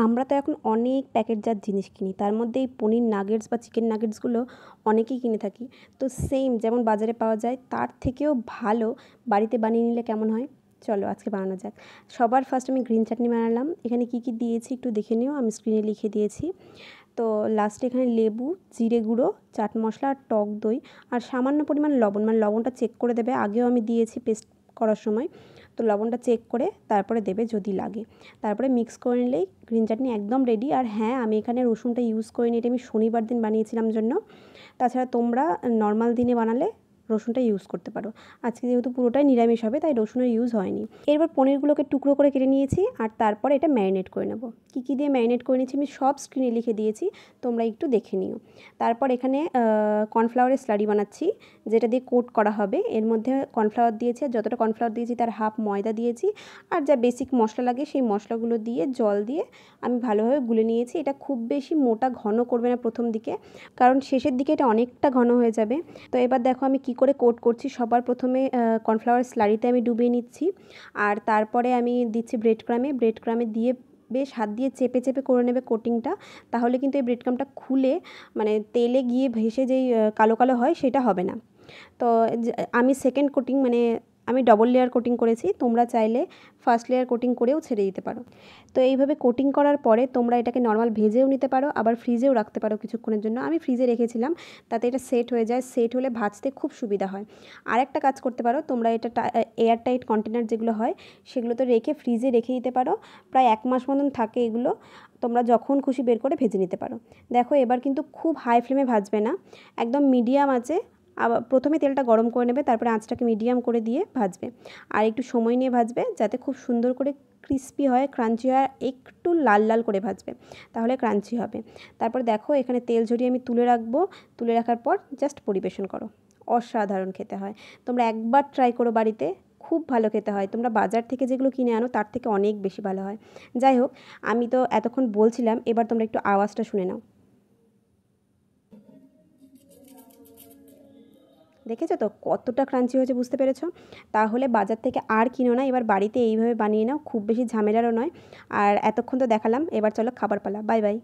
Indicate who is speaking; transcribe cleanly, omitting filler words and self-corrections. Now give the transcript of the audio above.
Speaker 1: আমরা তো এখন অনেক প্যাকেটজাত জিনিস কিনি, তার মধ্যে এই পনির নাগেটস বা চিকেন নাগেটসগুলো অনেকেই কিনে থাকি। তো সেম যেমন বাজারে পাওয়া যায় তার থেকেও ভালো বাড়িতে বানিয়ে নিলে কেমন হয়? চলো আজকে বানানো যাক। সবার ফার্স্ট আমি গ্রিন চাটনি বানালাম। এখানে কী কী দিয়েছি একটু দেখে নিও, আমি স্ক্রিনে লিখে দিয়েছি। তো লাস্টে এখানে লেবু, জিরে গুঁড়ো, চাট মশলা আর টক দই আর সামান্য পরিমাণ লবণ, মানে লবণটা চেক করে দেবে, আগেও আমি দিয়েছি পেস্ট করার সময়। তো লবণটা চেক করে তারপরে দেবে যদি লাগে। তারপরে মিক্স করে নিলেই গ্রিন চাটনি একদম রেডি। আর হ্যাঁ, আমি এখানে রসুনটা ইউজ করিনি, এটা আমি শনিবার দিন বানিয়েছিলাম জন্য। তাছাড়া তোমরা নর্মাল দিনে বানালে রসুনটা ইউজ করতে পারো। আজকে যেহেতু পুরোটাই নিরামিষ হবে তাই রসুনের ইউজ হয়নি। এরপর পনিরগুলোকে টুকরো করে কেটে নিয়েছি আর তারপর এটা ম্যারিনেট করে নেব। কী কী দিয়ে ম্যারিনেট করে নিয়েছি আমি সব স্ক্রিনে লিখে দিয়েছি, তোমরা একটু দেখে নিও। তারপর এখানে কর্নফ্লাওয়ারের স্লারি বানাচ্ছি, যেটা দিয়ে কোট করা হবে। এর মধ্যে কর্নফ্লাওয়ার দিয়েছি, আর যতটা কর্নফ্লাওয়ার দিয়েছি তার হাফ ময়দা দিয়েছি, আর যা বেসিক মশলা লাগে সেই মশলাগুলো দিয়ে জল দিয়ে আমি ভালোভাবে গুলে নিয়েছি। এটা খুব বেশি মোটা ঘন করবে না প্রথম দিকে, কারণ শেষের দিকে এটা অনেকটা ঘন হয়ে যাবে। তো এবার দেখো আমি কি করে কোট করছি। সবার প্রথমে কর্নফ্লাওয়ার স্লারিতে আমি ডুবিয়ে নিচ্ছি, আর তারপরে আমি দিচ্ছি ব্রেড ক্রামে দিয়ে বেশ হাত দিয়ে চেপে চেপে করে নেবে কোটিংটা। তাহলে কিন্তু এই ব্রেড ক্রামটা খুলে মানে তেলে গিয়ে ভেসে যেই কালো কালো হয় সেটা হবে না। তো আমি সেকেন্ড কোটিং মানে আমি ডবল লেয়ার কোটিং করেছি, তোমরা চাইলে ফার্স্ট লেয়ার কোটিং করেও ছেড়ে দিতে পারো। তো এইভাবে কোটিং করার পরে তোমরা এটাকে নর্মাল ভেজেও নিতে পারো, আবার ফ্রিজেও রাখতে পারো কিছুক্ষণের জন্য। আমি ফ্রিজে রেখেছিলাম, তাতে এটা সেট হয়ে যায়, সেট হলে ভাজতে খুব সুবিধা হয়। আরেকটা কাজ করতে পারো, তোমরা এটা এয়ার টাইট কন্টেনার যেগুলো হয় সেগুলোতে রেখে ফ্রিজে রেখে দিতে পারো। প্রায় 1 মাস মতন থাকে এগুলো, তোমরা যখন খুশি বের করে ভেজে নিতে পারো। দেখো এবার কিন্তু খুব হাই ফ্লেমে ভাজবে না, একদম মিডিয়াম আছে। আবার প্রথমে তেলটা গরম করে নেবে, তারপরে আঁচটাকে মিডিয়াম করে দিয়ে ভাজবে, আর একটু সময় নিয়ে ভাজবে যাতে খুব সুন্দর করে ক্রিস্পি হয়, ক্রাঞ্চি হয়, একটু লাল লাল করে ভাজবে, তাহলে ক্রাঞ্চি হবে। তারপর দেখো এখানে তেল ঝরিয়ে আমি তুলে রাখবো, তুলে রাখার পর জাস্ট পরিবেশন করো। অসাধারণ খেতে হয়, তোমরা একবার ট্রাই করো বাড়িতে, খুব ভালো খেতে হয়। তোমরা বাজার থেকে যেগুলো কিনে আনো তার থেকে অনেক বেশি ভালো হয়। যাই হোক, আমি তো এতক্ষণ বলছিলাম, এবার তোমরা একটু আওয়াজটা শুনে নাও। দেখেছো তো কতটা ক্রাঞ্চি হয়েছে, বুঝতে পেরেছো? তাহলে বাজার থেকে আর কিনো না, এবার বাড়িতে এইভাবে বানিয়ে নাও, খুব বেশি ঝামেলারও নয়। আর এতক্ষণ তো দেখালাম, এবার চলো খাবার পালা। Bye bye.